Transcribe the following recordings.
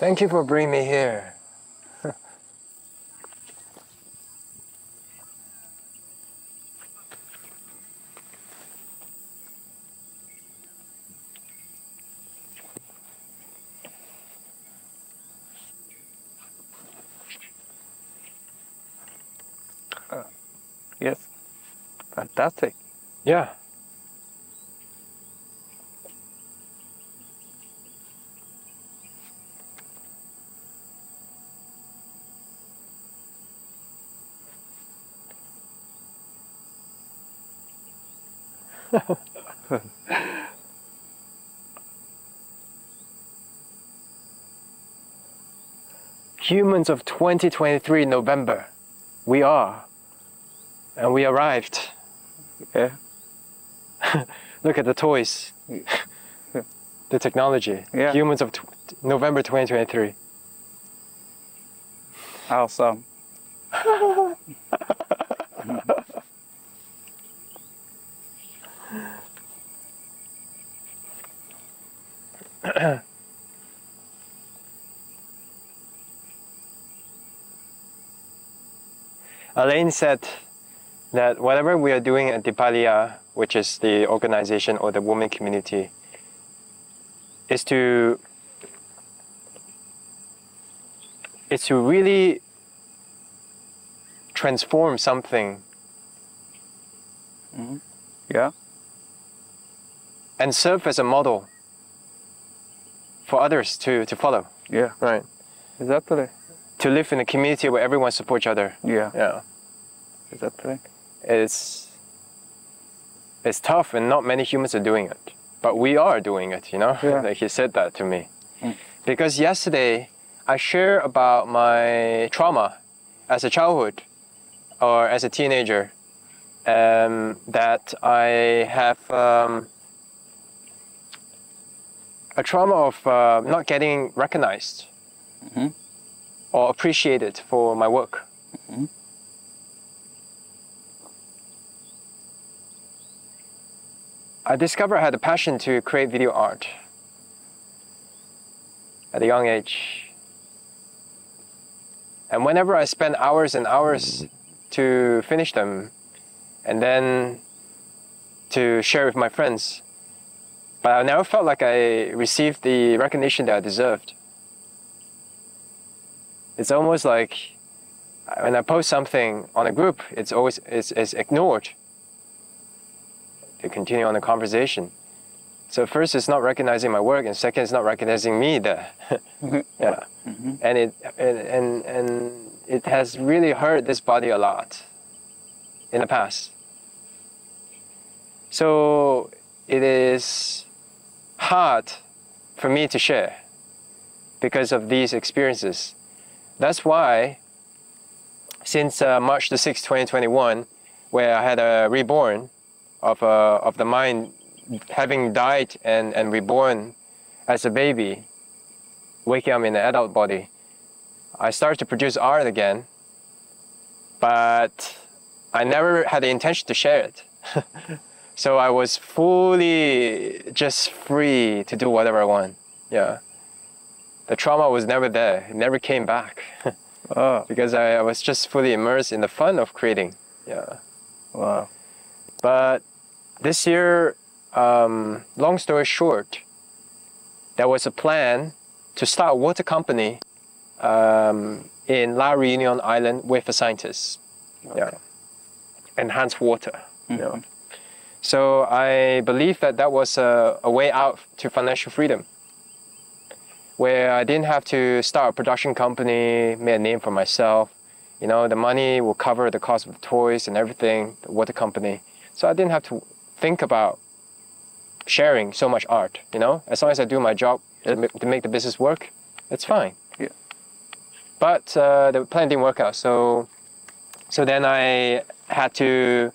Thank you for bringing me here. Yes, fantastic. Yeah. Humans of 2023 November, we are, and we arrived. Yeah. Look at the toys, the technology. Yeah. Humans of November 2023. Awesome. Elaine said that whatever we are doing at Dipalia, which is the organization or the women community, is to really transform something. Mm-hmm. Yeah. And serve as a model for others to follow. Yeah. Right. Exactly. To live in a community where everyone supports each other. Yeah. Yeah. Exactly. It's tough and not many humans are doing it. But we are doing it, you know? Yeah. Like he said that to me. Because yesterday I shared about my trauma as a childhood or as a teenager, that I have a trauma of not getting recognized or appreciated for my work. I discovered I had a passion to create video art at a young age. And whenever I spend hours and hours to finish them and then to share with my friends, but I never felt like I received the recognition that I deserved. It's almost like when I post something on a group, it's ignored. To continue on the conversation. So first, it's not recognizing my work, and second, it's not recognizing me there. Yeah, and it has really hurt this body a lot in the past. So it is hard for me to share because of these experiences. That's why, since March the 6th, 2021, where I had a reborn of the mind, having died and reborn as a baby, waking up in an adult body, I started to produce art again, but I never had the intention to share it. So I was fully just free to do whatever I want. Yeah. The trauma was never there. It never came back. Because I was just fully immersed in the fun of creating. Yeah. Wow. But this year, long story short, there was a plan to start a water company in La Reunion Island with a scientist. Okay. Yeah. Enhance water. Yeah. So I believe that that was a way out to financial freedom, where I didn't have to start a production company, make a name for myself. You know, the money will cover the cost of the toys and everything, the water company. So I didn't have to think about sharing so much art, you know? As long as I do my job to make the business work, it's fine. Yeah. But the plan didn't work out, so then I had to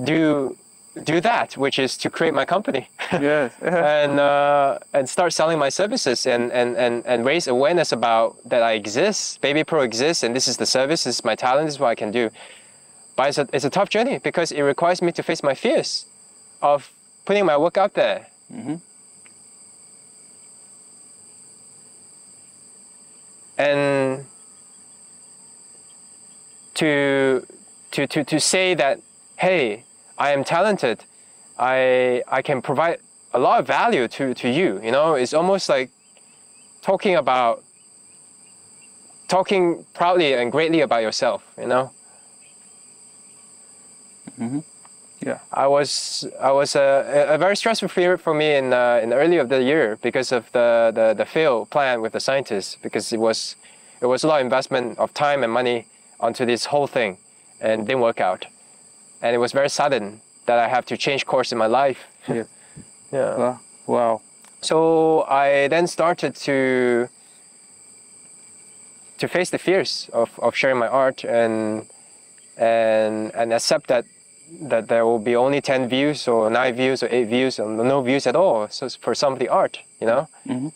do that, which is to create my company. Yes. and start selling my services and raise awareness about that I exist. Babypro exists, and this is the service, this is my talent, this is what I can do. But it's a tough journey because it requires me to face my fears of putting my work out there. and to say that, hey, I am talented, I can provide a lot of value to you, you know, it's almost like talking proudly and greatly about yourself, you know. Mm-hmm. Yeah. I was a very stressful period for me in early of the year because of the failed plan with the scientists, because it was a lot of investment of time and money onto this whole thing, and it didn't work out, and it was very sudden that I have to change course in my life. Yeah. Yeah. Wow. So I then started to face the fears of sharing my art and accept that there will be only 10 views or 9 views or 8 views or no views at all. So for some of the art, you know. Mm-hmm.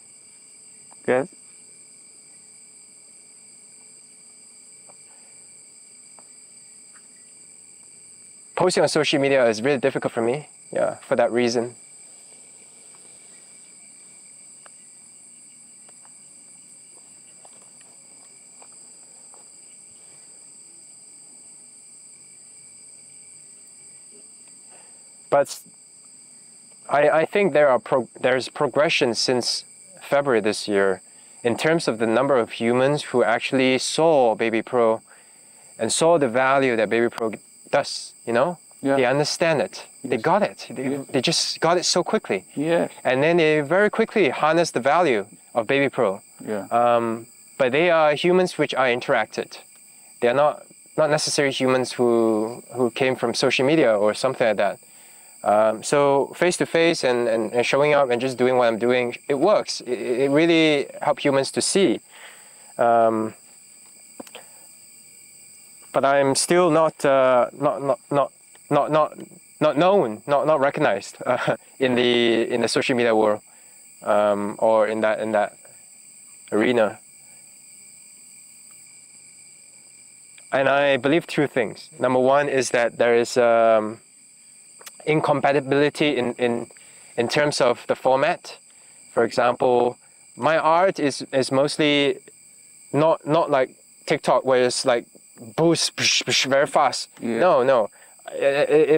Good. Posting on social media is really difficult for me. Yeah, for that reason. But I think there's progression since February this year in terms of the number of humans who actually saw Babypro and saw the value that Babypro does, you know? Yeah. They understand it. Yes. They got it. They just got it so quickly. Yeah. And then they very quickly harness the value of Babypro. Yeah. But they are humans which I interacted. They are not necessarily humans who came from social media or something like that. So face to face and showing up and just doing what I'm doing, it works. It really helps humans to see. But I'm still not known, not recognized in the social media world, or in that arena. And I believe two things. Number one is that there is incompatibility in terms of the format. For example, my art is mostly not like TikTok, where it's like boost very fast. Yeah. No.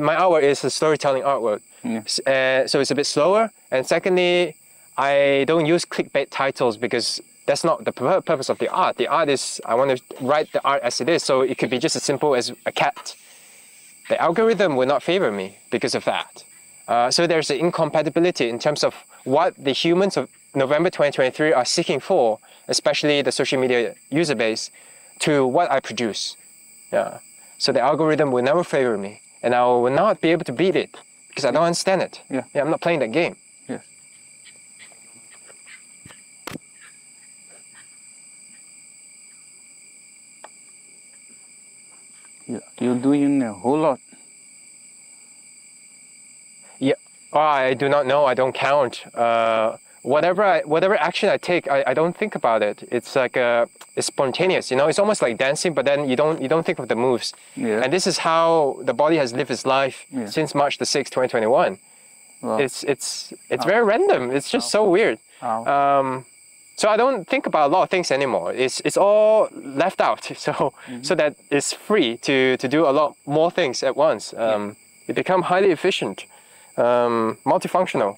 My artwork is a storytelling artwork. Yeah. So it's a bit slower. And secondly, I don't use clickbait titles because that's not the purpose of the art. The art is, I want to write the art as it is. So it could be just as simple as a cat. The algorithm will not favor me because of that. So there's an incompatibility in terms of what the humans of November 2023 are seeking for, especially the social media user base, to what I produce. Yeah. So the algorithm will never favor me, and I will not be able to beat it because I don't understand it. Yeah. I'm not playing that game. Yes. Yeah. You're doing a whole lot. Yeah. Oh, I do not know. I don't count. Whatever action I take, I don't think about it. It's like it's spontaneous. You know, it's almost like dancing, but then you don't think of the moves. Yeah. And this is how the body has lived its life since March the 6th, 2021. Wow. It's very random. It's just so weird. Wow. So I don't think about a lot of things anymore. It's all left out. So that it's free to do a lot more things at once. You become highly efficient, multifunctional.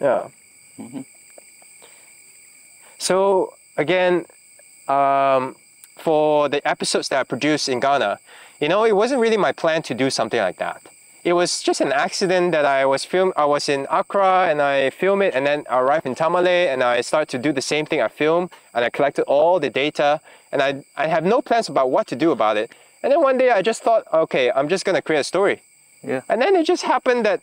Yeah. So again, for the episodes that I produced in Ghana, you know, it wasn't really my plan to do something like that. It was just an accident that I was in Accra and I filmed it, and then I arrived in Tamale and I started to do the same thing I filmed, and I collected all the data, and I have no plans about what to do about it. And then one day I just thought, okay, I'm just gonna create a story. Yeah. And then it just happened that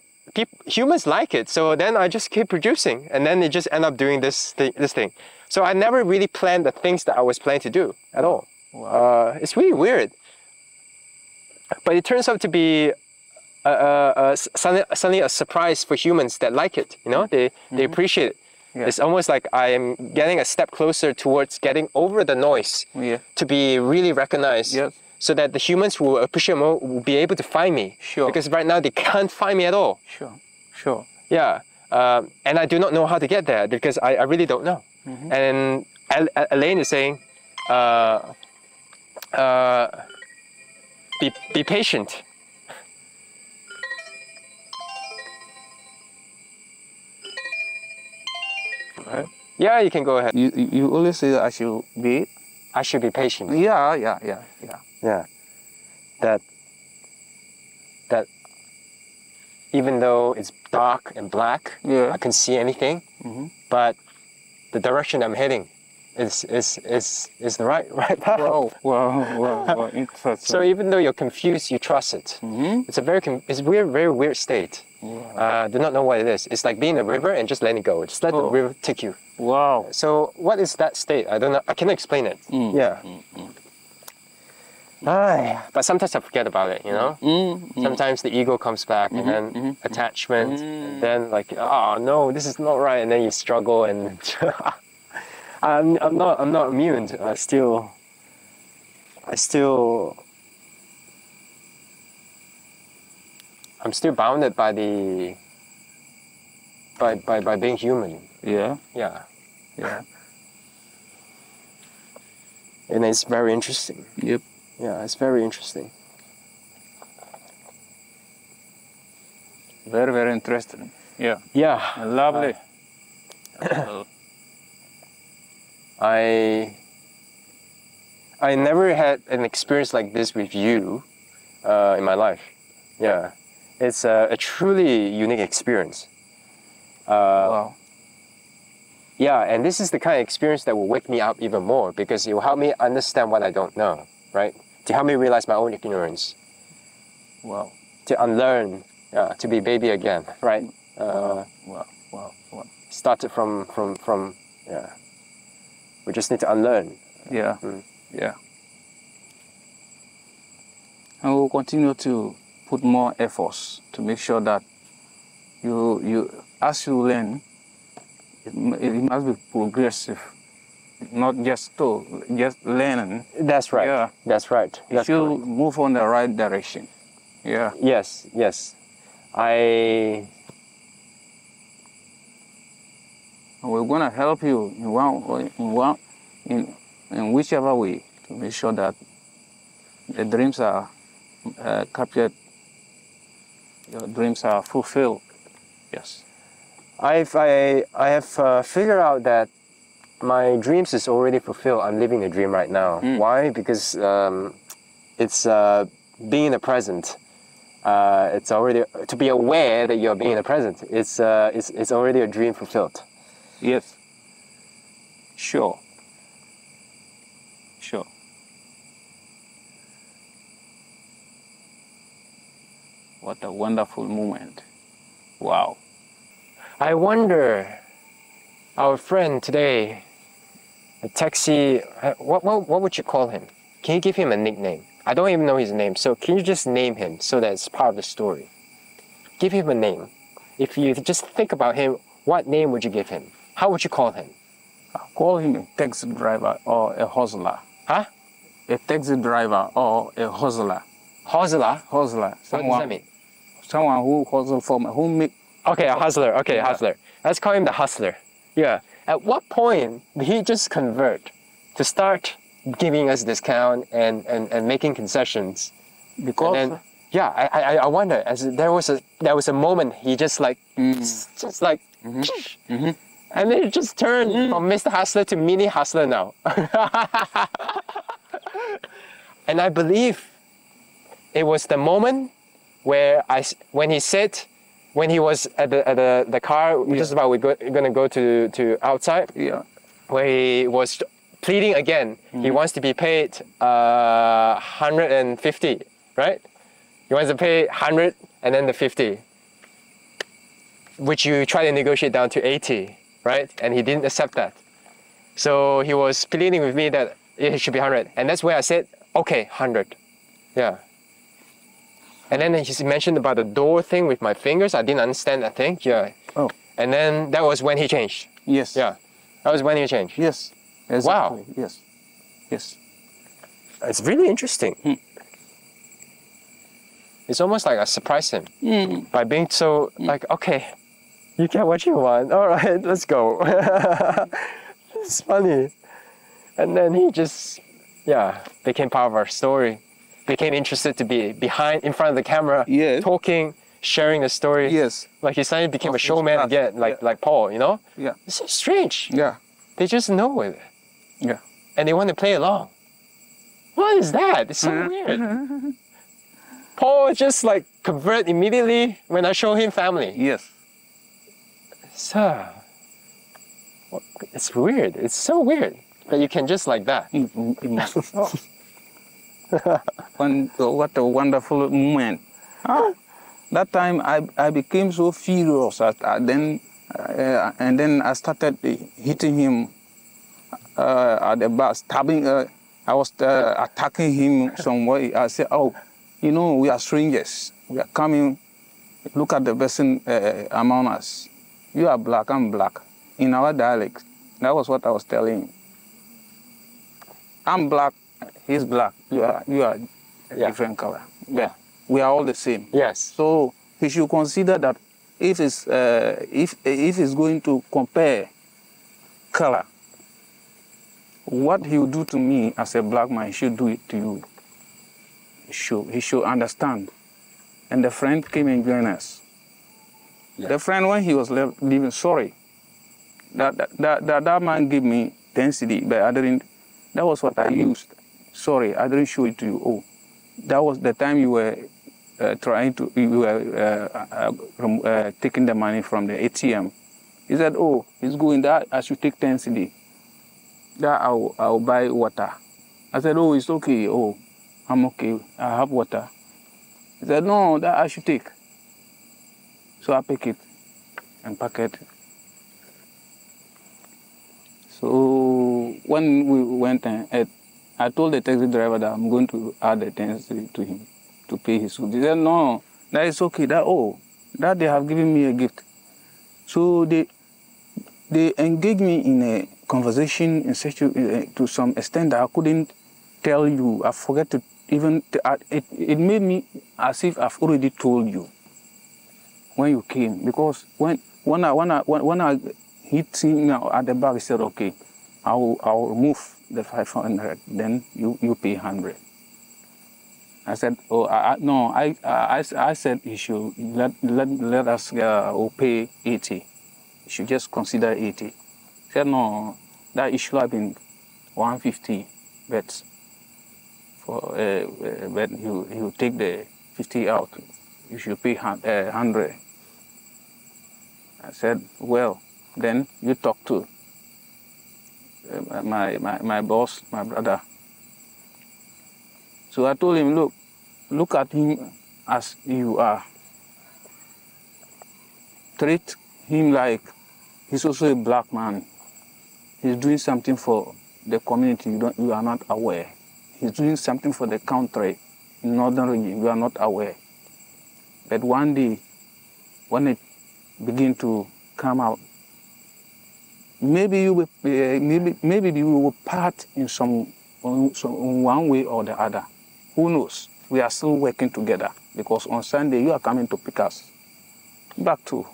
humans like it, so then I just keep producing, and then it just end up doing this thing. So I never really planned the things that I was planning to do at all. Wow. It's really weird. But it turns out to be suddenly a surprise for humans that like it. You know, they appreciate it. Yeah. It's almost like I am getting a step closer towards getting over the noise to be really recognized. Yes. So that the humans who will appreciate more will be able to find me. Sure. Because right now they can't find me at all. Sure. Yeah. And I do not know how to get there because I really don't know. And Elaine is saying, be patient. Right. Yeah, you can go ahead. You always say that I should be. I should be patient. Yeah. Yeah. That even though it's dark and black, Yeah. I can see anything, but the direction I'm heading is the right path. Wow. Interesting. So even though you're confused, you trust it. It's a very weird state. Wow. Do not know what it is. It's like being in a river and just letting it go. Just let the river take you. Wow. So what is that state? I don't know. I cannot explain it. Yeah. But sometimes I forget about it, you know? Sometimes the ego comes back and then attachment, and then like, oh no, this is not right, and then you struggle and I'm not immune. I'm still bounded by by being human. Yeah. Yeah. Yeah. And it's very interesting. Yep. Yeah, it's very interesting. Very interesting. Yeah. Yeah. Lovely. I never had an experience like this with you in my life. Yeah. It's a truly unique experience. Wow. Yeah, and this is the kind of experience that will wake me up even more because it will help me understand what I don't know, right? To help me realize my own ignorance. Wow. To unlearn, to be baby again, right? Wow. Started from yeah. We just need to unlearn. Yeah. Yeah. And we'll continue to put more efforts to make sure that you as you learn, it must be progressive, not just learning. That's right. Yeah. That's right. You That's should correct. move on the right direction. Yeah. Yes. And we're gonna help you in whichever way to make sure that the dreams are captured, your dreams are fulfilled. Yes. I have figured out that my dreams is already fulfilled. I'm living a dream right now. Why? Because it's being in the present. It's already to be aware that you're being in the present. It's already a dream fulfilled. Yes. Sure. What a wonderful moment. Wow. I wonder, our friend today, a taxi, what would you call him? Can you give him a nickname? I don't even know his name, so can you just name him so that it's part of the story? Give him a name. If you just think about him, what name would you give him? How would you call him? I'll call him a taxi driver or a hustler. Huh? A taxi driver or a hustler. Hustler? Hustler. What does that mean? Someone who hustle who make. Okay, a hustler. Okay, Yeah. hustler. Let's call him the hustler. Yeah. At what point did he just convert to start giving us discount and making concessions? Because And then, yeah, I wonder. As there was a moment he just like just like, and then it just turned from Mr. Hustler to Mini Hustler now. And I believe it was the moment where when he was at the car, just about we're gonna go to outside. Yeah. Where he was pleading again. He wants to be paid 150, right? He wants to pay 100 and then the 50, which you try to negotiate down to 80, right? And he didn't accept that. So he was pleading with me that it should be 100, and that's where I said, okay, 100, yeah. And then he mentioned about the door thing with my fingers. I didn't understand that thing. Yeah. Oh. And then that was when he changed. Yes. Yeah. That was when he changed. Yes. Exactly. Wow. Yes. Yes. It's really interesting. It's almost like I surprised him by being so like, okay, you get what you want. All right, let's go. It's funny. And then he just, became part of our story. Became interested to be in front of the camera, talking, sharing the story. Yes. Like he suddenly became a showman again, like Paul, you know? Yeah. It's so strange. Yeah. They just know it. Yeah. And they want to play along. What is that? It's so weird. Paul just like convert immediately when I show him family. Yes. So, it's weird. It's so weird that you can just like that. What a wonderful moment. That time I became so furious and then I started hitting him at the back, stabbing. I was attacking him some way. I said, "Oh, you know, we are strangers. We are coming. Look at the person among us. You are black, I'm black. In our dialect." That was what I was telling him. I'm black, he's black. You are a different color. Yeah. We are all the same. Yes. So he should consider that if it's going to compare color, what he will do to me as a black man, he should do it to you. He should understand. And the friend came and joined us. Yeah. The friend, when he was leaving, sorry, that man gave me 10 CD, but I didn't. That was what I used. Sorry, I didn't show it to you. Oh, that was the time you were taking the money from the ATM. He said, "Oh, it's going that I should take 10 CD. That I'll buy water." I said, "Oh, it's okay. Oh, I'm okay. I have water." He said, "No, that I should take." So I pick it and pack it. So when we went and ate, I told the taxi driver that I'm going to add the 10 CD to him to pay his food. He said, "No, that is okay. That they have given me a gift." So they engaged me in a conversation in such to some extent that I couldn't tell you. I forget to even. It made me as if I've already told you when you came, because when I hit him at the back, he said, "Okay, I'll remove the 500. Then you pay 100." I said, "Oh, no, I said you should let us pay 80. You should just consider 80. He said, "No, that it should have been 150, but but he'll take the 50 out. You should pay 100. I said, "Well, then you talk to my boss, my brother." So I told him, look at him as you are. Treat him like he's also a black man. He's doing something for the community. You are not aware. He's doing something for the country in northern region. You are not aware. But one day, when it begin to come out, maybe you will part in one way or the other. Who knows? We are still working together, because on Sunday you are coming to pick us back to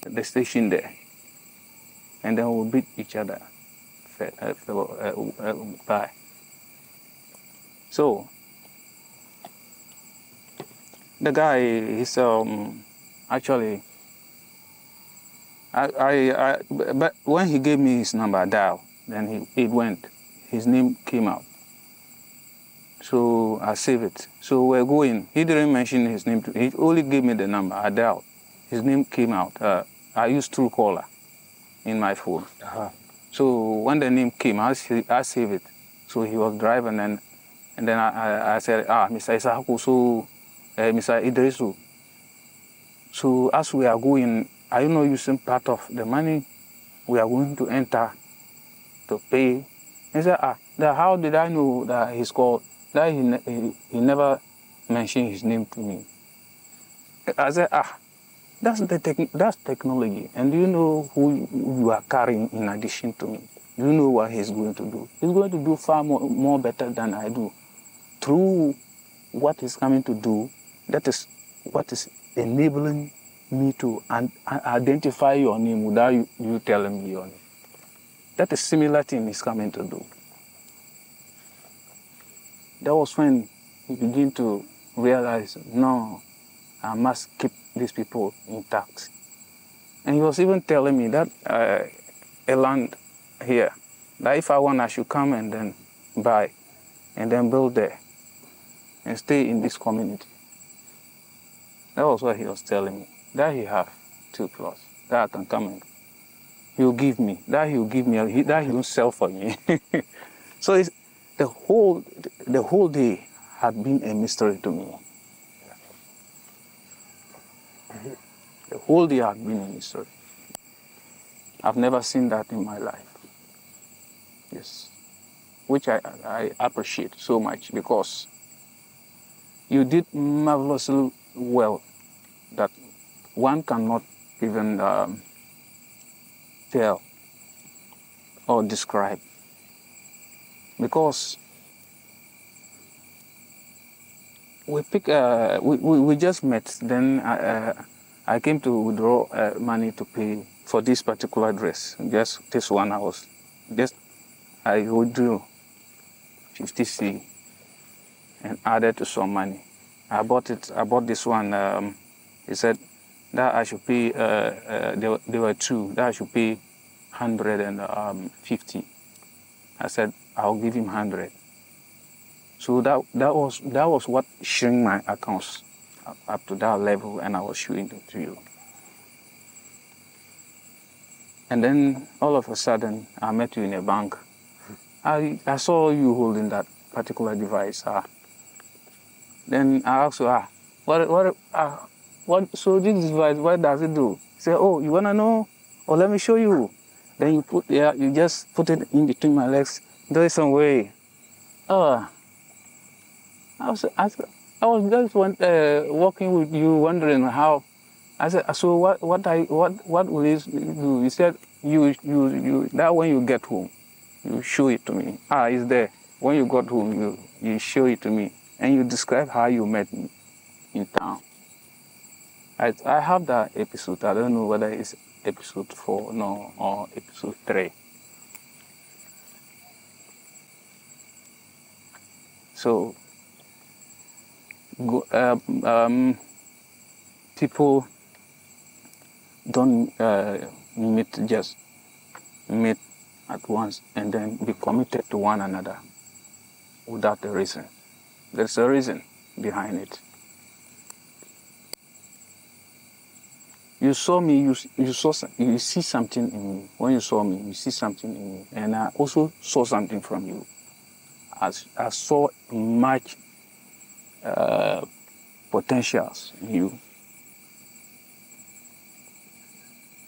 the station there, and then we'll beat each other. Bye. So the guy, he's actually. But when he gave me his number, I dialed. Then it went. His name came out. So I saved it. So we're going. He didn't mention his name. He only gave me the number. I dialed. His name came out. I used Truecaller in my phone. So when the name came, I saved it. So he was driving, and then I said, Mr. Isahaku, so Mr. Idrisu. So as we are going, are you not using part of the money we are going to enter to pay? He said, how did I know that he's called? That he never mentioned his name to me. I said, that's technology. And do you know who you are carrying in addition to me? Do you know what he's going to do? He's going to do far more better than I do. Through what he's coming to do, that is what is enabling me to identify your name without you telling me your name. that a similar thing is coming to do. That was when he began to realize, no, I must keep these people intact. And he was even telling me that a land here, that if I want, I should come and then buy and then build there and stay in this community. That was what he was telling me. That he have 2 plots, that I can come and he'll give me, that he'll give me, that he won't sell for me. So it's, the whole day had been a mystery to me. The whole day had been a mystery. I've never seen that in my life. Yes. Which I appreciate so much, because you did marvelously well that one cannot even tell or describe. Because we just met, then I came to withdraw money to pay for this particular dress. Just this one I withdrew 50C and added to some money. I bought this one. He said that I should pay, there were 2, that I should pay 150. I said, I'll give him 100. So that was what shrink my accounts up to that level, and I was showing it to you. And then all of a sudden, I met you in a bank. I saw you holding that particular device. Then I asked you, what? So this device, what does it do? He said, oh, you wanna know? Oh, let me show you. Then you just put it in between my legs. There is some way. I was just walking with you, wondering how. I said, so what will it do? He said, you that when you get home, you show it to me. It's there. When you got home, you show it to me, and you describe how you met me in town. I have that episode. I don't know whether it's episode 4 or episode 3. So people don't just meet at once and then be committed to one another without a reason. There's a reason behind it. You saw me, you see something in me. When you saw me, you see something in me. And I also saw something from you. I saw much potentials in you.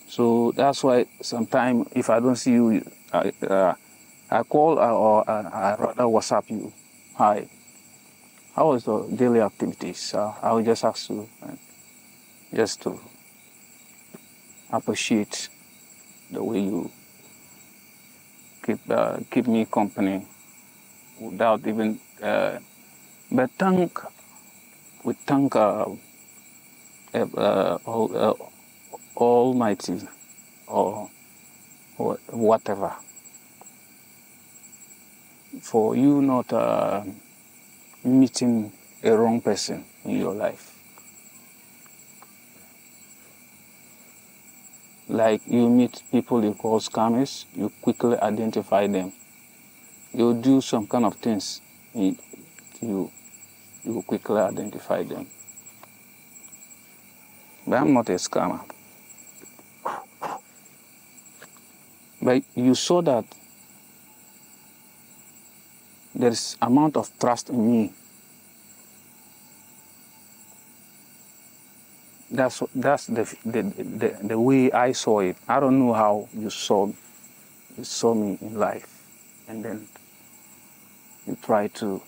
So that's why sometimes if I don't see you, I call or I rather WhatsApp you. Hi, how was the daily activities? I will just ask you just to appreciate the way you keep me company without even. But we thank Almighty or whatever for you not meeting a wrong person in your life. Like you meet people you call scammers, you quickly identify them. You do some kind of things, you quickly identify them. But I'm not a scammer. But you saw that there is amount of trust in me. That's the way I saw it. I don't know how you saw me in life, and then you try to,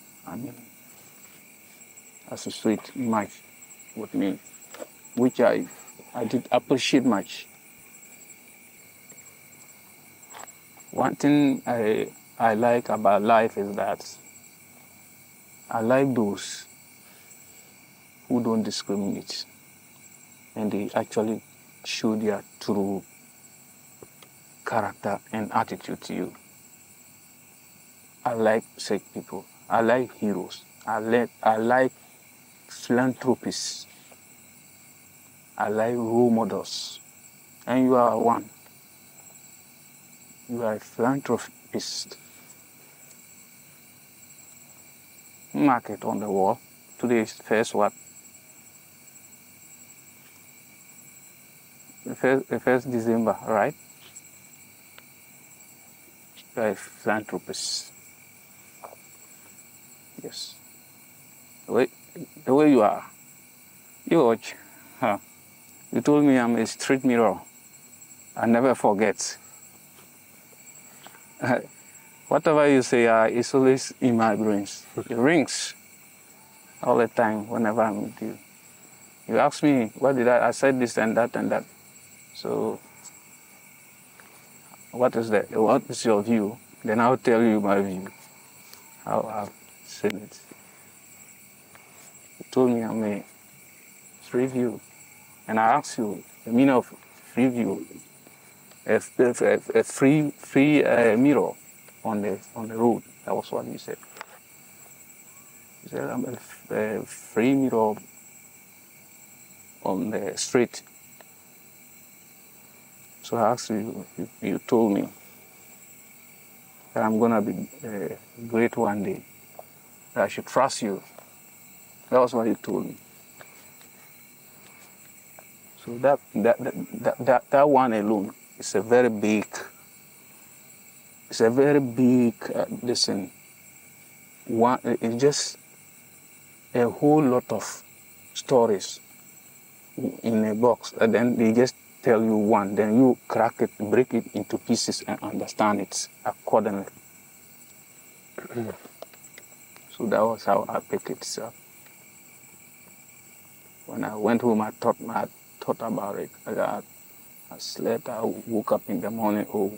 associate much with me, which I did appreciate much. One thing I like about life is that I like those who don't discriminate, and they actually show their true character and attitude to you. I like such people. I like heroes. I like philanthropists. I like role models. And you are one. You are a philanthropist. Mark it on the wall. Today is first what? The first December, right? You are a philanthropist. Yes. The way you are. You watch. Huh. You told me I'm a street mirror. I never forget. Whatever you say is always in my brains. It rings all the time whenever I'm with you. You ask me, what did I said this and that and that. So, what is your view? Then I'll tell you my view, how I've seen it. You told me I'm a free view. And I asked you the meaning of free view. A free mirror on the road. That was what you said. You said I'm a free mirror on the street. So I asked you, you told me that I'm gonna be great one day. That I should trust you. That was what you told me. So that one alone is a very big. It's a very big listen. One, it's just a whole lot of stories in a box, and then they just tell you one, then you crack it, break it into pieces, and understand it accordingly. So that was how I picked it up. When I went home, I thought about it. I slept. I woke up in the morning. Oh,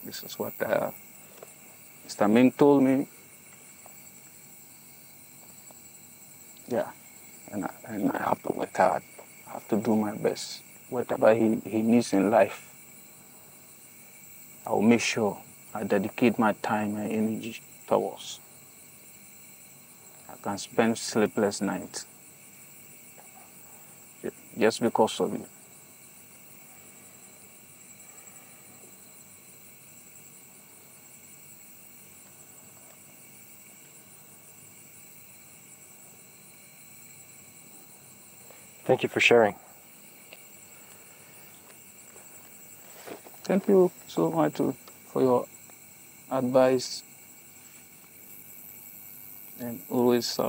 this is what Mr. Ming told me. Yeah, and I have to work hard. I have to do my best. Whatever he needs in life, I will make sure I dedicate my time and energy towards. I can spend sleepless nights just because of you. Thank you for sharing. Thank you so much for your advice and always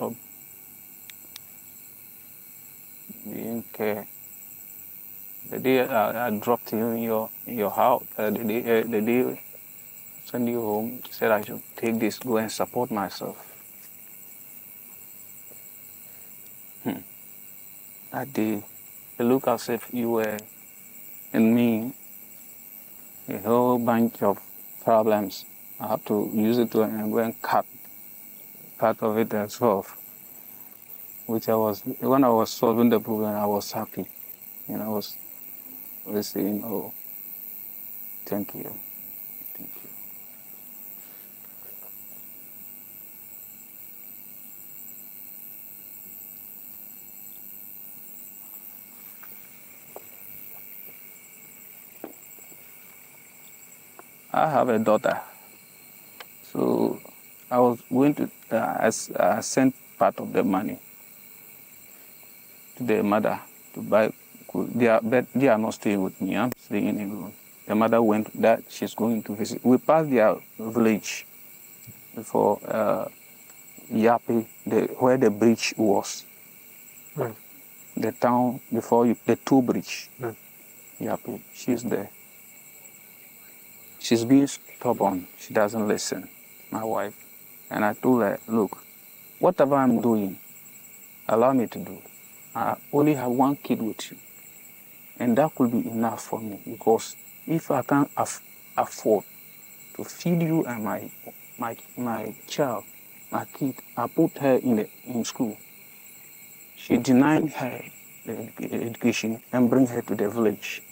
being care. The day I dropped you in your house, the day I sent you home, you said I should take this, go and support myself. That day, it looked as if you were in me a whole bunch of problems. I have to use it to go and cut part of it as well. Which when I was solving the problem, I was happy. And I was saying, oh, thank you. Thank you. I have a daughter. So I was going to, I sent part of the money to the mother to buy. They are not staying with me. I'm staying alone. The mother went that she's going to visit. We passed their village before Yapi, where the bridge was. Mm. The town before the two bridge. Yapi, she's there. She's being stubborn. She doesn't listen, my wife. And I told her, look, whatever I'm doing, allow me to do. I only have one kid with you. And that could be enough for me, because if I can't afford to feed you and my child, my kid, I put her in school. She denied her the education and bring her to the village.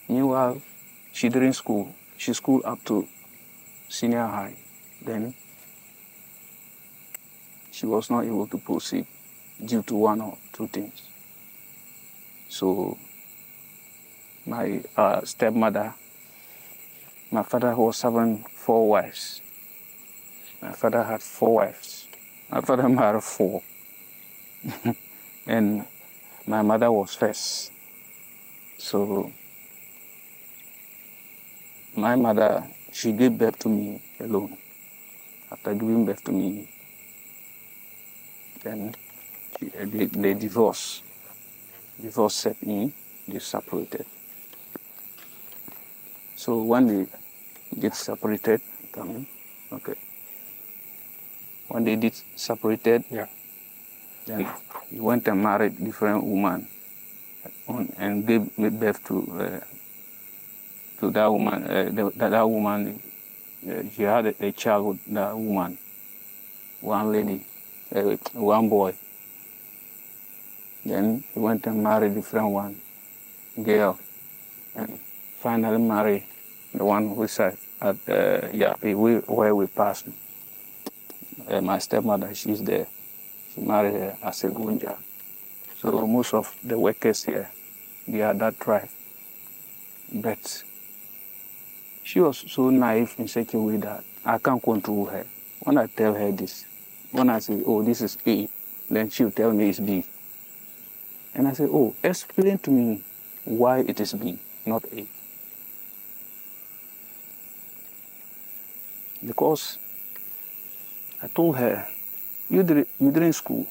Meanwhile, she didn't school. She schooled up to senior high. Then she was not able to proceed due to one or two things. So my stepmother, my father was having 4 wives. My father had 4 wives. My father married 4. And my mother was first. So my mother, she gave birth to me alone. After giving birth to me, then they divorced. Divorce set in, they separated. So when they get separated, okay. When they did separated, Yeah. then he went and married different woman, and gave birth to that woman. That woman, she had a child with that woman, one lady, one boy. Then he went and married different one, girl, and finally married the one who said at where we passed. My stepmother, she's there. She married her as a Gunja. So most of the workers here, they are that tribe. But she was so naive in such a way that I can't control her. When I tell her this, when I say, oh, this is A, then she'll tell me it's B. And I say, oh, explain to me why it is B, not A. Because I told her, you didn't school.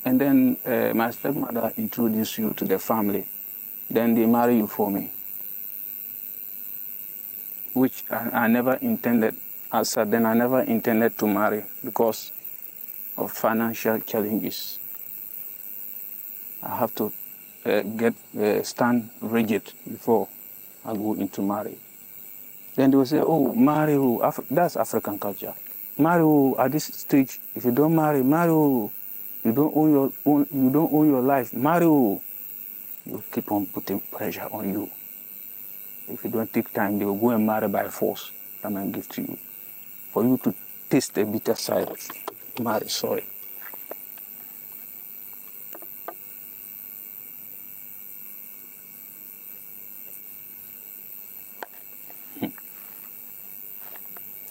And then my stepmother introduced you to the family. Then they marry you for me. Which I never intended. I said then I never intended to marry because of financial challenges. I have to stand rigid before I go into marriage. Then they will say, oh, marry who? That's African culture. Marry who at this stage. If you don't marry, marry who? You don't own your life. Marry who? You keep on putting pressure on you. If you don't take time, they will go and marry by force. Come and give to you. For you to taste the bitter side of marriage. Sorry.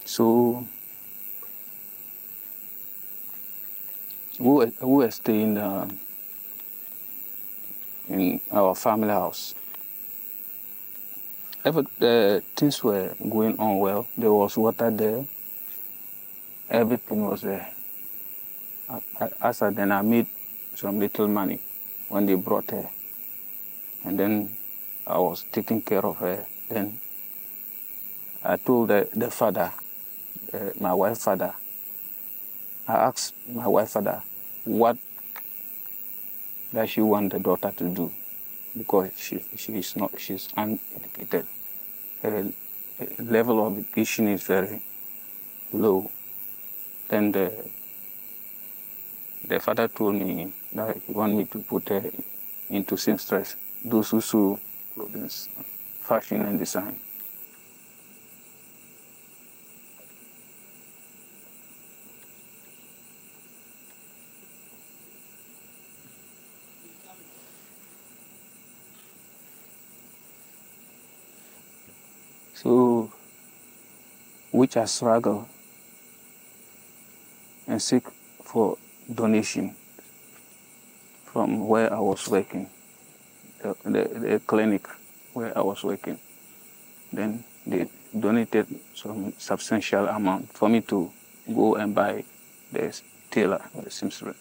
So we were staying in our family house. Things were going on well. There was water there. Everything was there. Then I made some little money when they brought her. And then I was taking care of her. Then I told the father, my wife's father, I asked my wife's father, what does she want the daughter to do? Because she's uneducated. Her level of education is very low. Then the father told me that he wanted me to put her into seamstress, those who sew clothing, fashion and design. So, which I struggle and seek for donation from where I was working, the clinic where I was working. Then they donated some substantial amount for me to go and buy the tailor, the seamstress,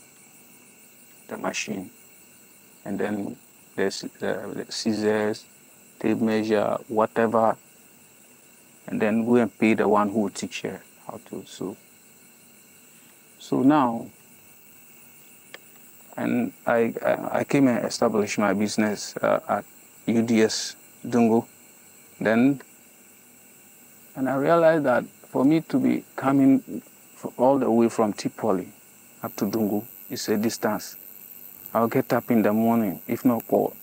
the machine, and then the scissors, tape measure, whatever, and then go and pay the one who will teach her how to sew. So now, and I came and established my business at UDS Dungu. Then, and I realized that for me to be coming all the way from Tipoli up to Dungu is a distance. I'll get up in the morning, if not for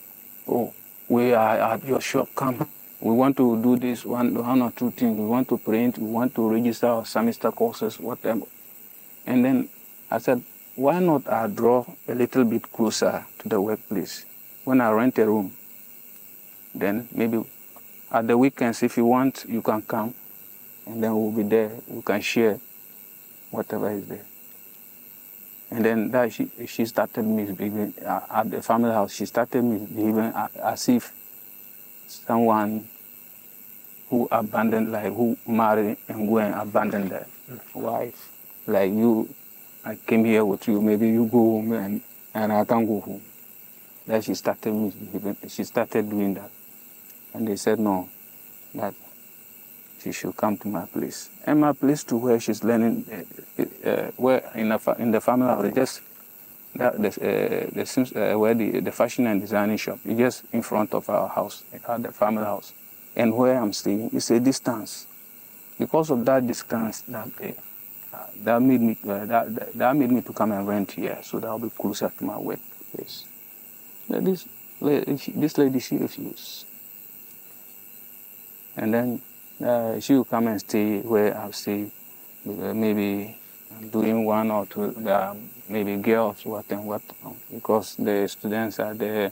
we are at your shop, come. We want to do this one or two things. We want to print, we want to register our semester courses, whatever. And then I said, why not I draw a little bit closer to the workplace? When I rent a room, then maybe at the weekends, if you want, you can come, and then we'll be there. We can share whatever is there. And then that she started misbehaving at the family house. She started misbehaving as if someone who abandoned, like who married and go and abandon their wife. Like you, I came here with you, maybe you go home and I can't go home. Then she started misbehaving. She started doing that. And they said no, that she should come to my place. And my place to where she's learning, where in the family house, just where the fashion and designing shop is just in front of our house, at the family house. And where I'm staying is a distance. Because of that distance, that made me to come and rent here, so that I'll be closer to my workplace. This lady, she refused. And then she will come and stay where I'll stay. Maybe I'm doing one or two, maybe girls, what, because the students are there.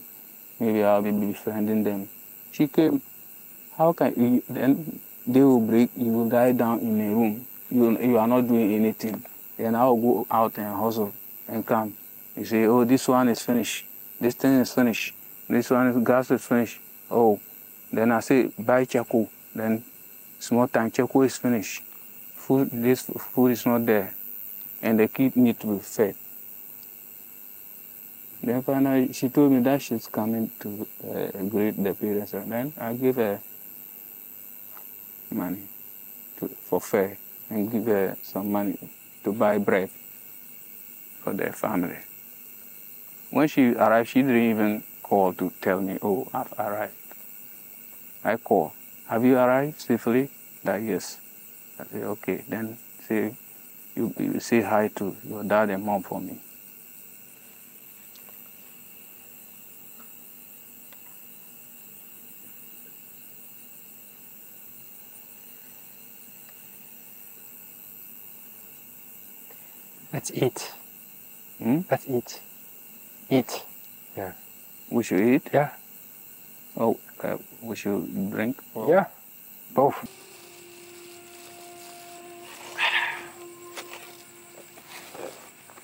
Maybe I'll be befriending them. She came. How can you, then they will break, you will lie down in a room. You are not doing anything. Then I'll go out and hustle and come. You say, oh, this one is finished. This thing is finished. This one is gas is finished. Oh, then I say, buy charcoal. Then small time, charcoal is finished. This food is not there. And the kid need to be fed. Then finally, she told me that she's coming to greet the parents. And then I gave her money for fare and give her some money to buy bread for their family. When she arrived, she didn't even call to tell me, oh, I've arrived. I call, have you arrived safely? That yes. I say, okay, then say, you say hi to your dad and mom for me. Let's eat. Let's eat. Eat. Yeah. We should eat? Yeah. Oh, we should drink? Or? Yeah. Both.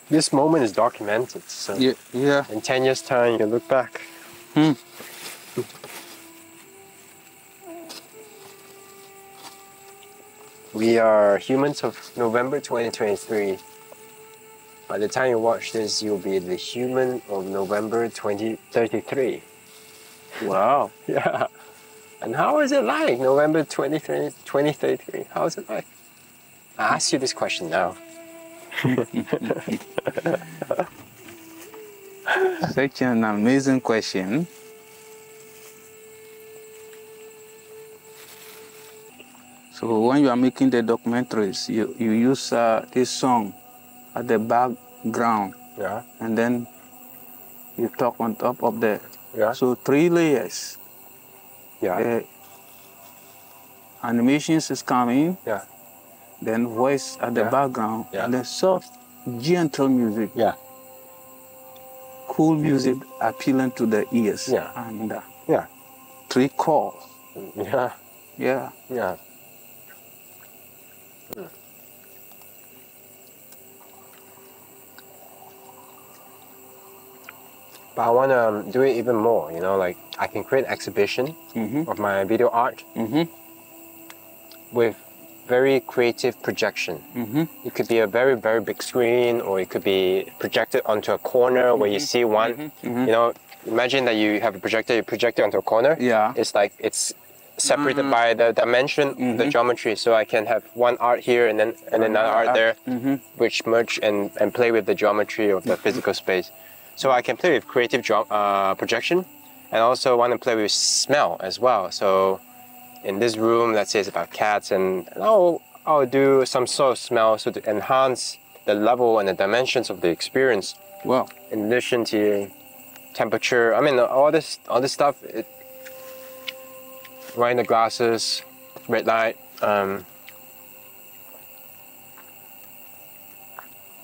This moment is documented, so yeah. in 10 years' time, you can look back. We are humans of November 2023. By the time you watch this, you'll be the human of November 2033. Wow. Yeah. And how is it like, November 2033? How is it like? I ask you this question now. Such an amazing question. So when you are making the documentaries, you use this song at the background. Yeah. And then you talk on top of that. Yeah. So 3 layers. Yeah. Animations is coming. Yeah. Then voice at the background. Yeah. And then soft, gentle music. Yeah. Cool music appealing to the ears. Yeah. And Yeah. 3 chords. Yeah. Yeah. Yeah. But I want to do it even more, you know, like I can create an exhibition of my video art with very creative projection. It could be a very, very big screen, or it could be projected onto a corner where you see one. You know, imagine that you have a projector, you project it onto a corner. Yeah. It's like it's separated by the dimension, the geometry. So I can have one art here and then another art there, which merge and play with the geometry of the physical space. So I can play with creative projection, and also want to play with smell as well. So in this room, let's say it's about cats, and I'll do some sort of smell so to enhance the level and the dimensions of the experience. Wow. In addition to temperature, I mean all this stuff. wine the glasses, red light.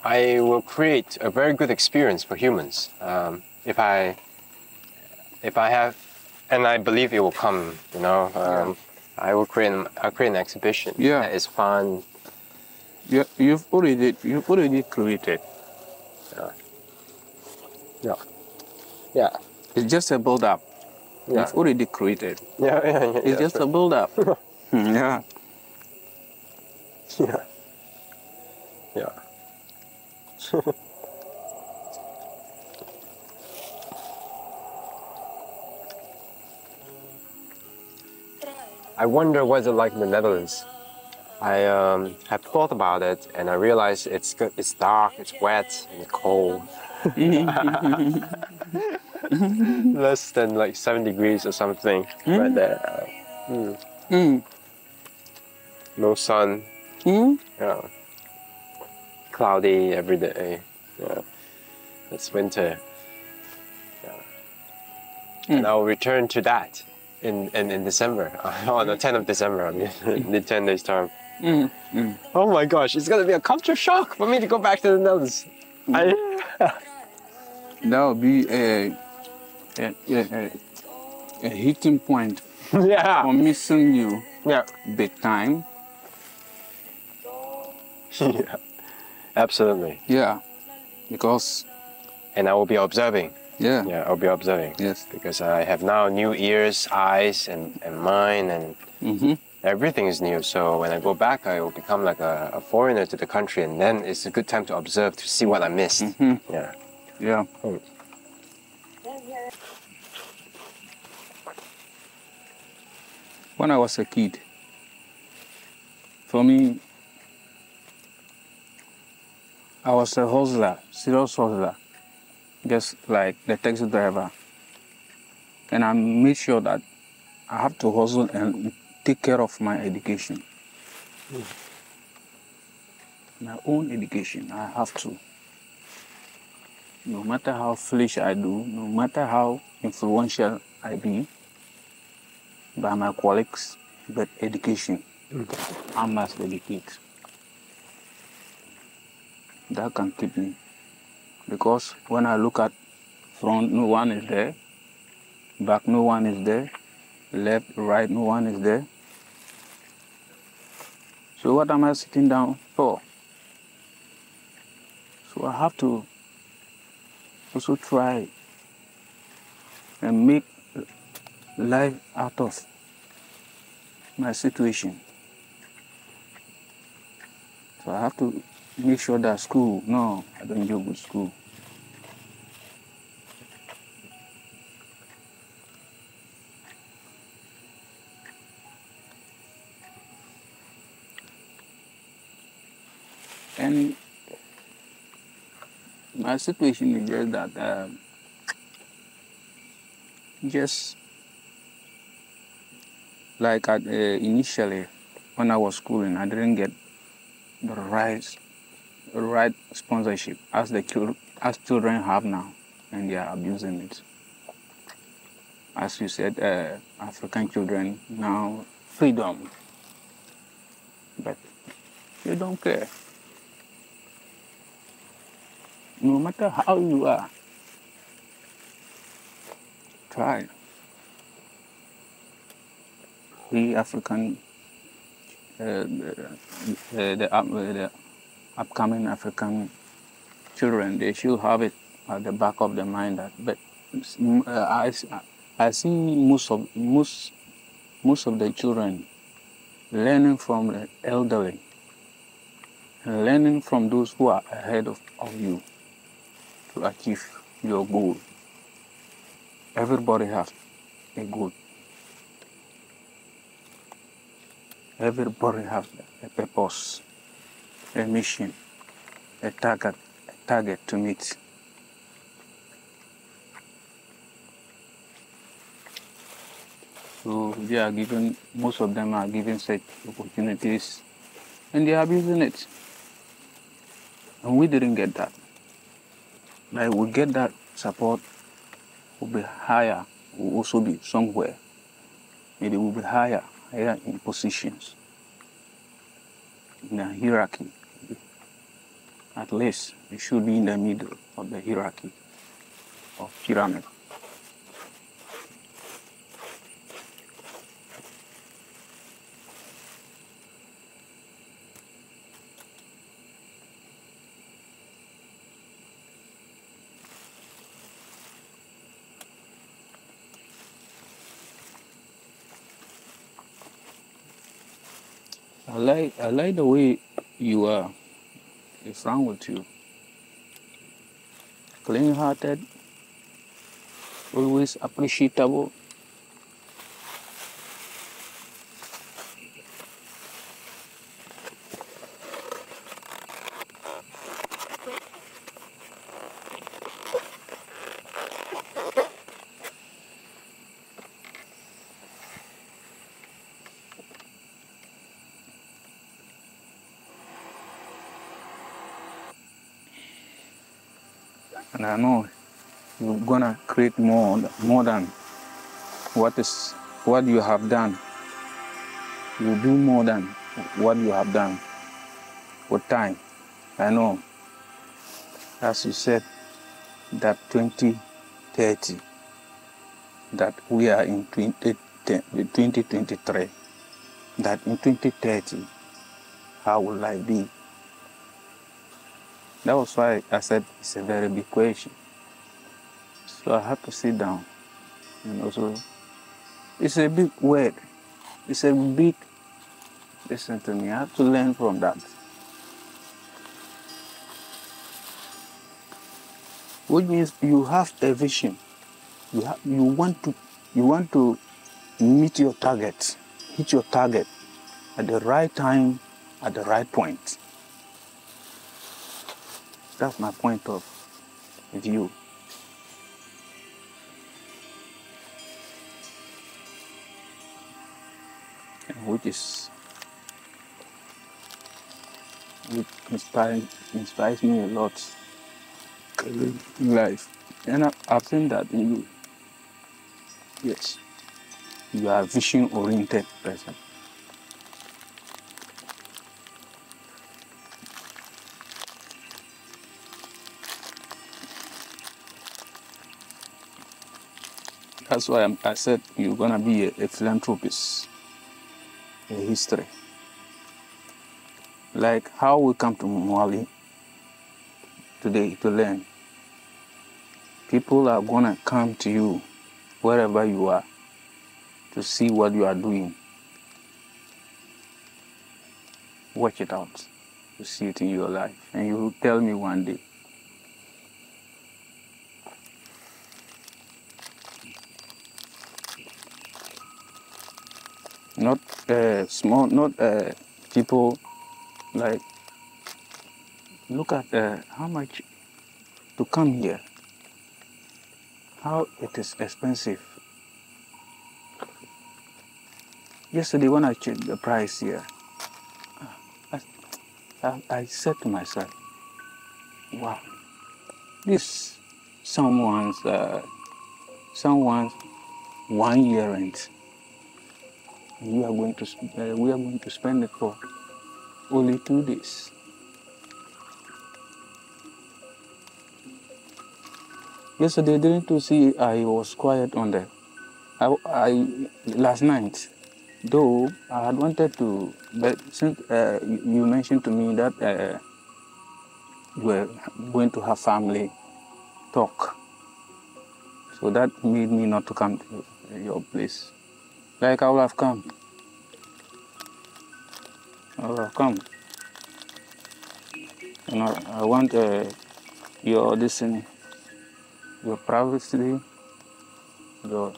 I will create a very good experience for humans if I have, and I believe it will come. You know, I will create an exhibition that is fun. Yeah, you've already created. Yeah. It's just a build up. Yeah. You've already created. Yeah. It's just a build up. Yeah. Yeah. Yeah. I wonder what's it like in the Netherlands. I have thought about it, and I realized it's good. It's dark, it's wet, and cold. Less than like 7 degrees or something right there. No sun. Yeah. Cloudy every day. Yeah. It's winter. Yeah. And I'll return to that in December. On the 10th of December, I mean, in 10 days time. Oh my gosh, it's gonna be a culture shock for me to go back to the Netherlands. That would be a hitting point for missing you big time. Yeah, absolutely. Yeah, because... And I will be observing. Yeah. Yeah, I'll be observing. Yes. Because I have now new ears, eyes, and mind, and everything is new. So when I go back, I will become like a foreigner to the country, and then it's a good time to observe, to see what I missed. Yeah. Yeah. When I was a kid, for me, I was a hustler, serious hustler, just like the taxi driver. And I made sure that I have to hustle and take care of my education. My own education, I have to. No matter how foolish I do, no matter how influential I be by my colleagues, but education, I must educate. That can keep me. Because when I look at front, no one is there. Back, no one is there. Left, right, no one is there. So what am I sitting down for? So I have to also try and make life out of my situation. So I have to make sure that school, no, I don't joke with school. And my situation is just that, just like initially when I was schooling, I didn't get the right sponsorship as children have now, and they are abusing it. As you said, African children now freedom, but they don't care. No matter how you are, try. We African, the upcoming African children, they should have it at the back of their mind. But I see most of the children learning from the elderly, learning from those who are ahead of you to achieve your goal. Everybody has a goal. Everybody has a purpose, a mission, a target to meet. So they are given, most of them are given such opportunities, and they are abusing it. And we didn't get that. Like we get that support, will be higher, will also be somewhere maybe will be higher in positions, in the hierarchy. At least it should be in the middle of the hierarchy of pyramid. I like the way you are. It's wrong with you. Clean-hearted, always appreciable. And I know you're gonna create more than what you have done. You do more than what you have done with time. I know, as you said, that 2030, that we are in 2023, that in 2030, how will life be? That was why I said it's a very big question. So I have to sit down. And also, it's a big word. It's a big, listen to me, I have to learn from that. Which means you have a vision. You want to meet your target, hit your target at the right time, at the right point. That's my point of view. Which inspires me a lot in life. And I've seen that in you. Yes. You are a vision-oriented person. That's why I said you're gonna be a philanthropist, a history. Like how we come to Mali today to learn. People are gonna come to you wherever you are to see what you are doing. Watch it out to see it in your life, and you will tell me one day. Not small, not people like, look at how much to come here, how it is expensive. Yesterday when I checked the price here, I said to myself, wow, this someone's 1 year rent. We are going to spend it for only 2 days. Yesterday, didn't you see I was quiet on the, last night, though I had wanted to, but since you mentioned to me that you were going to have family talk, so that made me not to come to your place. Like I would have come. I would have come. You know, I want your listening, your privacy, your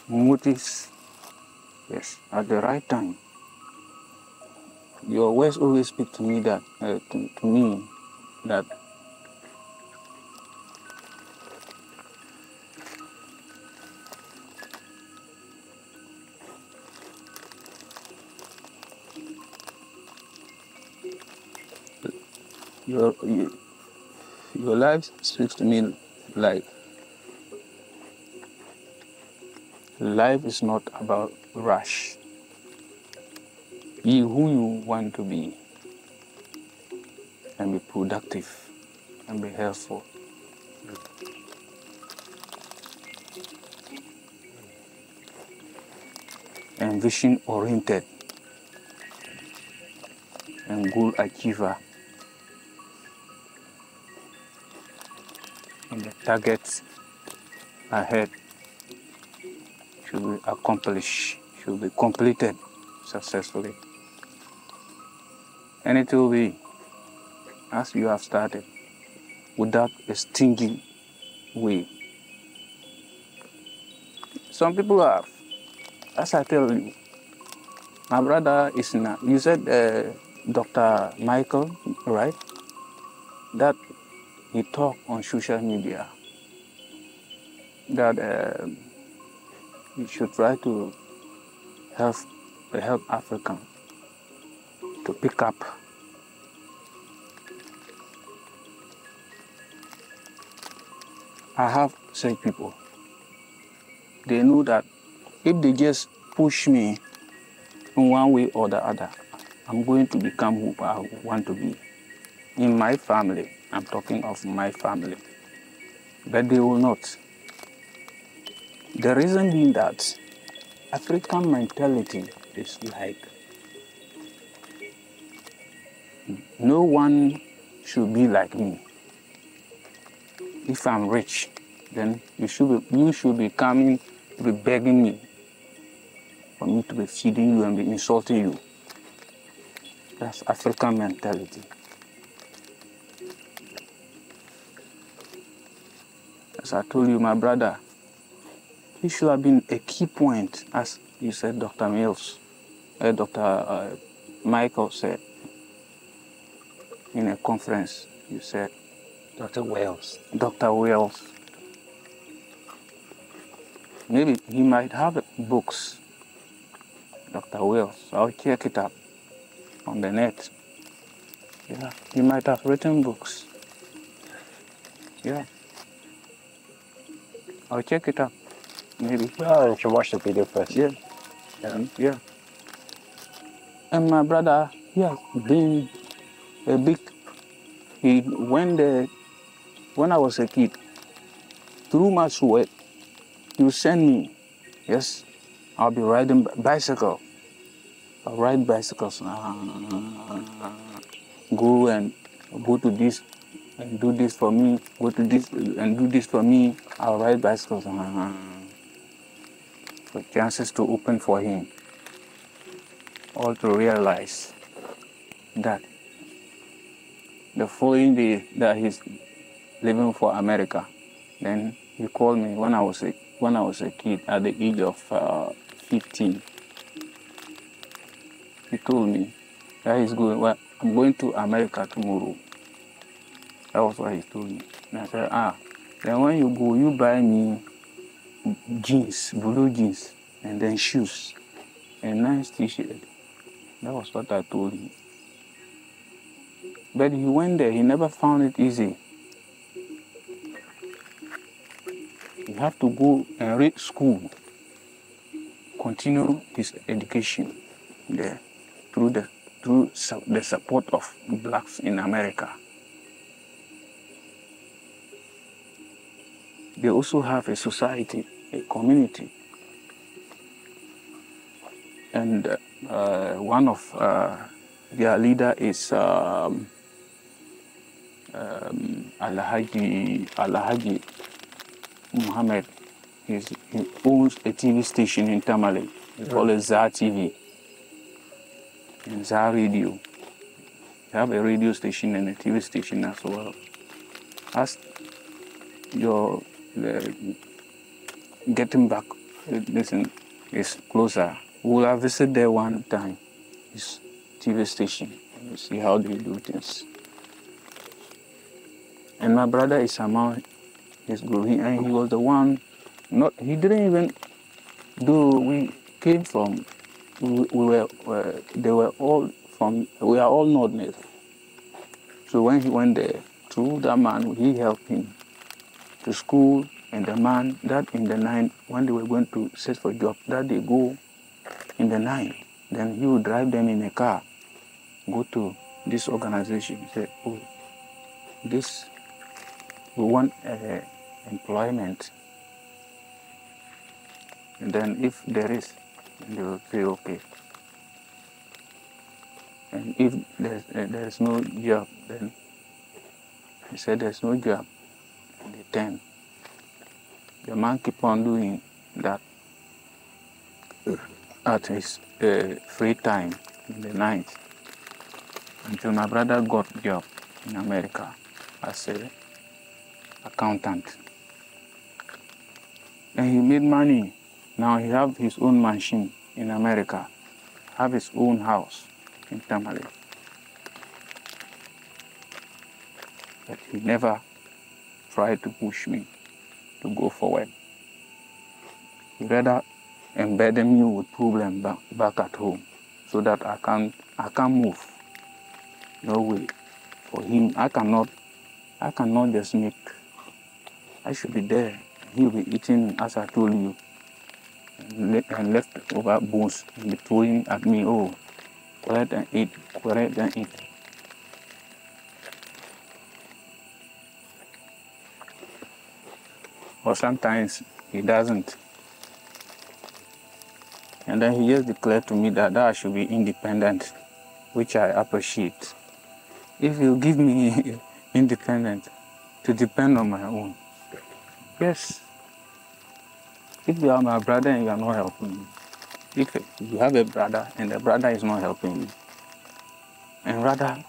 motives, yes, at the right time. Your words always speak to me that to me that your life speaks to me like life is not about rush. Be who you want to be and be productive and be helpful. And vision oriented and goal achiever. And the targets ahead should be accomplished, should be completed successfully. And it will be as you have started, without a stingy way. Some people have, as I tell you, my brother is not, you said Dr. Michael, right? That he talked on social media that you should try to help African to pick up. I have such people. They know that if they just push me in one way or the other, I'm going to become who I want to be. In my family, I'm talking of my family. But they will not. The reason being that African mentality is like, no one should be like me. If I'm rich, then you should be coming to be begging me for me to be feeding you and be insulting you. That's African mentality. As I told you, my brother, it should have been a key point, as you said, Dr. Mills, Dr. Michael said in a conference. You said, Dr. Wales. Dr. Wales. Maybe he might have books, Dr. Wales. I'll check it up on the net. Yeah, he might have written books. Yeah. I'll check it up, maybe. Well, you can watch the video first. Yeah. Yeah. And my brother, he has been a big, when I was a kid, through my sweat, he would send me, yes, I'll be riding bicycle. I'll ride bicycles. Go to this and do this for me. Go to this and do this for me. I'll ride bicycles. For chances to open for him. All to realize that the following day that he's leaving for America, then he called me when I was a kid at the age of 15. He told me that he's going. Well, I'm going to America tomorrow. That was what he told me. And I said, then when you go, you buy me jeans, blue jeans, and then shoes, and nice t-shirt. That was what I told him. But he went there, he never found it easy. You have to go and read school, continue his education there through the support of blacks in America. They also have a society, a community. And one of their leader is Alhaji Muhammad. He owns a TV station in Tamale. It's called Zah TV and Zah Radio. They have a radio station and a TV station as well. As your getting back, listen, is closer. We'll have visited there one time, his TV station, and see how they do things. And my brother is among his group, and he was the one. He didn't even do. We came from. They were all from. We are all Northerners. So when he went there, through that man, he helped him to school And the man that in the night, when they were going to search for job, that they go in the night, then he would drive them in a car, go to this organization, say, oh, this, we want employment. And then if there is, they will say, okay. And if there's no job, then he said there's no job. And they turn. The man keep on doing that at his free time in the night until my brother got a job in America as an accountant. And he made money. Now he have his own machine in America, have his own house in Tamale. But he never tried to push me to go forward. He rather embedded me with problem back at home so that I can't move. No way. For him, I cannot just make. I should be there. He'll be eating, as I told you, and left over bones and be throwing at me, oh, collect and eat, collect and eat. Or sometimes he doesn't. And then he just declared to me that I should be independent, which I appreciate. If you give me independence to depend on my own, yes. If you are my brother and you are not helping me, if you have a brother and the brother is not helping you, and rather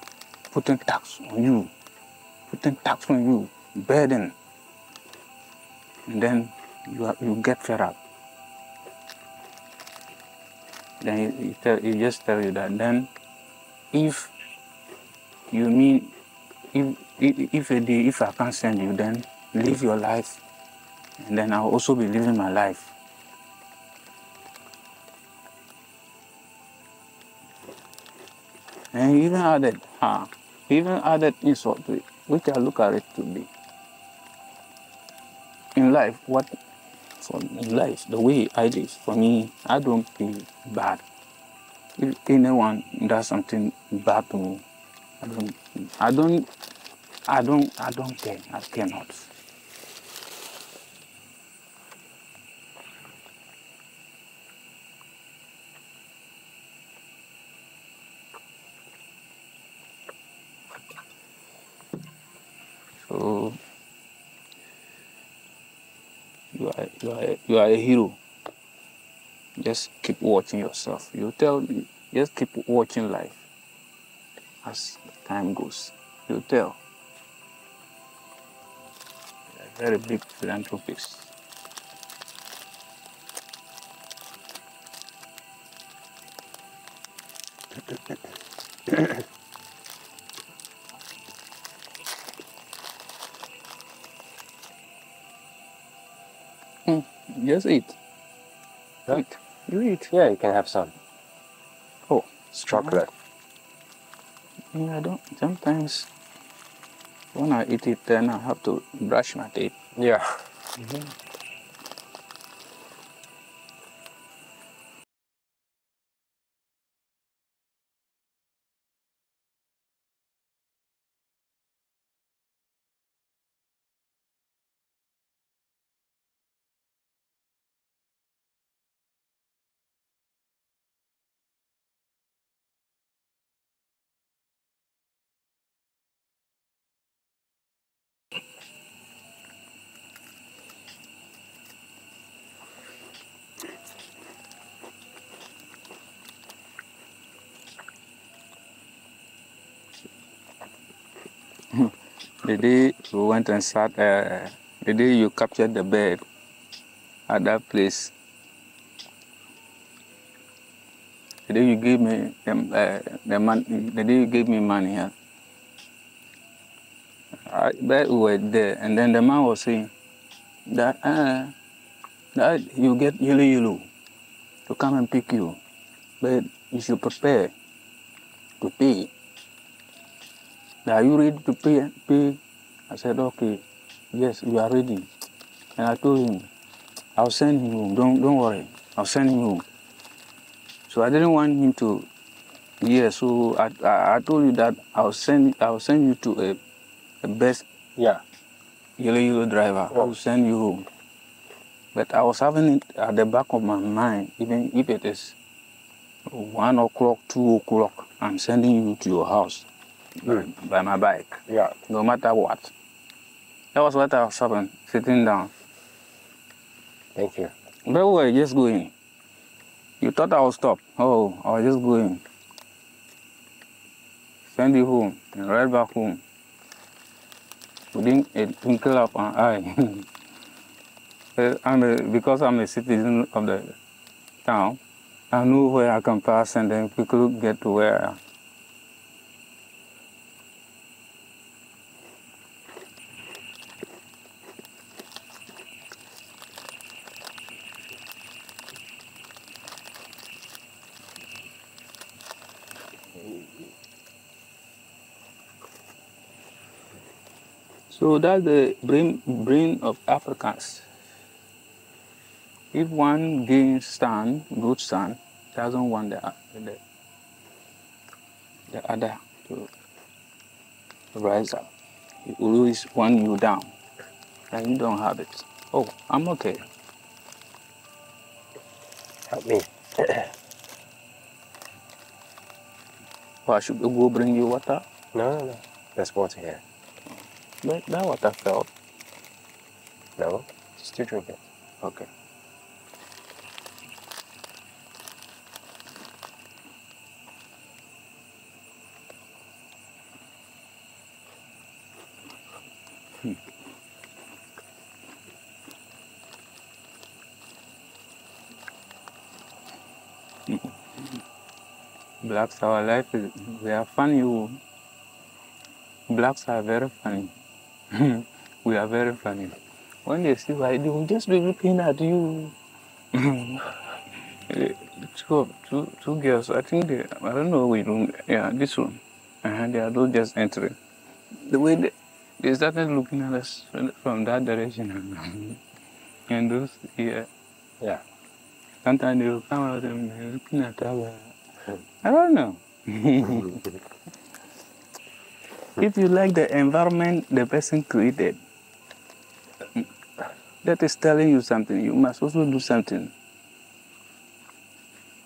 putting tax on you, burden, and then you get fed up. Then he just tell you that then if you mean if a day if I can't send you, then live your life, and then I'll also be living my life. And he even added insult to it, which I look at it to be. In life, the way I live, for me, I don't feel bad. If anyone does something bad to me, I don't care. I cannot. So you are a hero. Just keep watching yourself. Just keep watching life as time goes. You tell. You're a very big philanthropist. Just eat. Huh? Eat. You eat. Yeah, you can have some. Oh, It's chocolate. I don't. Sometimes when I eat it, then I have to brush my teeth. Yeah. The day we went and sat, the day you captured the bird at that place, the day you gave me the day you gave me money, yeah, but we were there, and then the man was saying that that you get yellow to come and pick you, but you should prepare to pay. Are you ready to pay? I said, okay, yes, we are ready. And I told him, I'll send him home. Don't worry. I'll send him home. So I didn't want him to. Yeah. So I told you that I'll send you to a best Yeah. yellow driver. Oh. I'll send you home. But I was having it at the back of my mind, even if it is 1 o'clock, 2 o'clock, I'm sending you to your house by my bike. Yeah. No matter what. That was what I was having, sitting down. Thank you. But we were just going. You thought I would stop. Oh, I was just going. Send you home and right back home. Within a twinkle of an eye. Because I'm a citizen of the town, I know where I can pass and then quickly get to where I am. So that's the brain of Africans. If one gains stand, good stand, doesn't want the other to rise up. He always want you down, and you don't have it. Oh, I'm okay. Help me. Well, I should go bring you water. No. There's water here. But that water fell. No. Just to drink it. Okay. Blacks, our life is, we are funny. Blacks are very funny. We are very funny. When they see white, they will just be looking at you. Two girls, I think I don't know which room. Yeah, this one. They are both just entering. The way they started looking at us from that direction. And those, yeah. Yeah. Sometimes they will come out and they're looking at us. I don't know. If you like the environment the person created, that is telling you something. You must also do something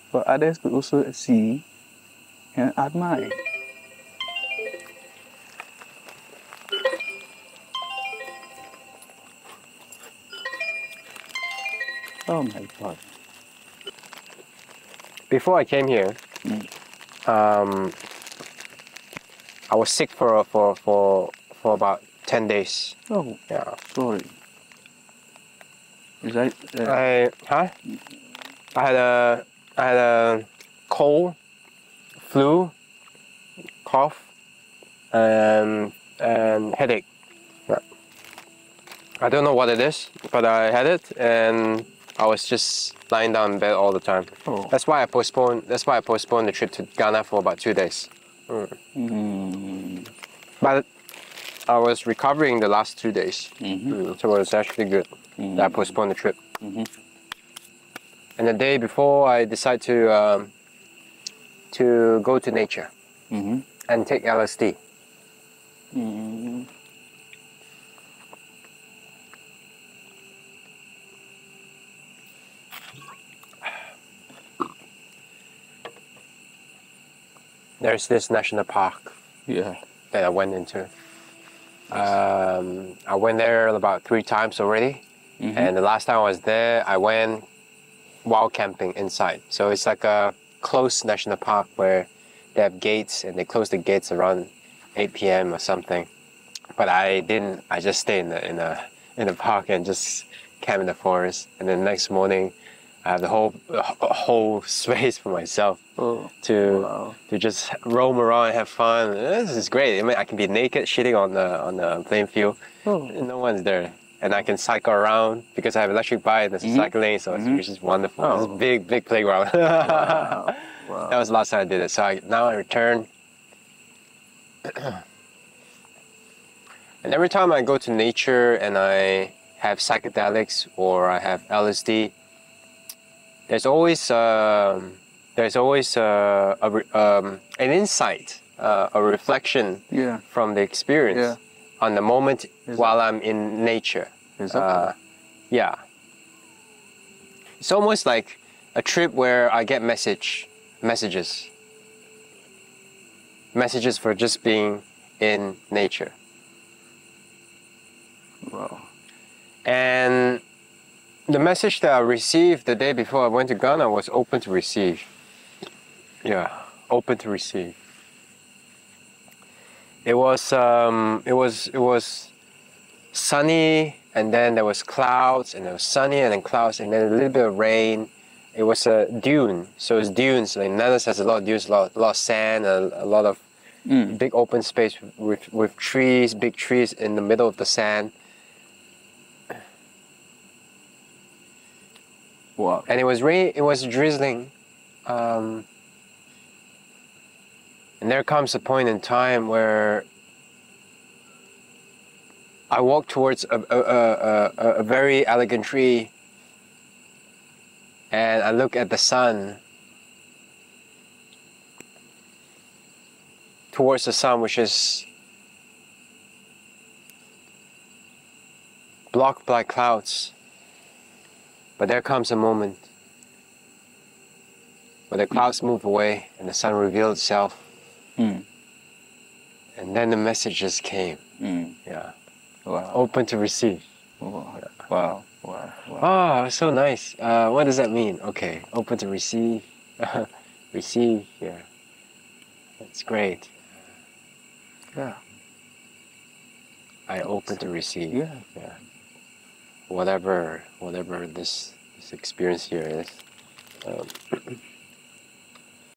for others to also see and admire. Oh my God. Before I came here, I was sick for about 10 days. Oh, Yeah. sorry. Is that, I had a cold, flu, cough, and headache. Yeah. I don't know what it is, but I had it, and I was just lying down in bed all the time. Oh. That's why I postponed the trip to Ghana for about 2 days. But I was recovering the last 2 days, so it was actually good that I postponed the trip. And the day before, I decided to go to nature and take LSD. There's this national park that I went into. I went there about 3 times already, and the last time I was there, I went wild camping inside. So it's like a closed national park where they have gates, and they close the gates around 8 p.m. or something. But I didn't. I just stayed in the park and just camp in the forest. And then next morning, I have the whole space for myself to just roam around and have fun. This is great. I mean, I can be naked shitting on the playing field. No one's there, and I can cycle around because I have electric bike. There's a cycle lane, so it's just wonderful. It's a big playground. Wow. That was the last time I did it. So now I return, and every time I go to nature and I have psychedelics or I have LSD, there's always an insight, a reflection from the experience on the moment while I'm in nature. Exactly. Yeah. It's almost like a trip where I get messages for just being in nature. Wow. And the message that I received the day before I went to Ghana was open to receive. Yeah, open to receive. It was sunny, and then there was clouds, and there was sunny, and then clouds, and then a little bit of rain. It was a dune, so it's dunes. Like Netherlands has a lot of dunes, a lot of sand, a lot of big open space with trees, big trees in the middle of the sand. Wow. And it was drizzling. And there comes a point in time where I walk towards a very elegant tree, and I look at the sun, towards the sun, which is blocked by clouds. But there comes a moment where the clouds move away and the sun reveals itself. And then the messages came. Yeah. Wow. Open to receive. Wow. Wow. Wow. Oh, so nice. What does that mean? Okay, open to receive. Receive, yeah. That's great. Yeah. I open to receive. Yeah. Yeah. Whatever this experience here is.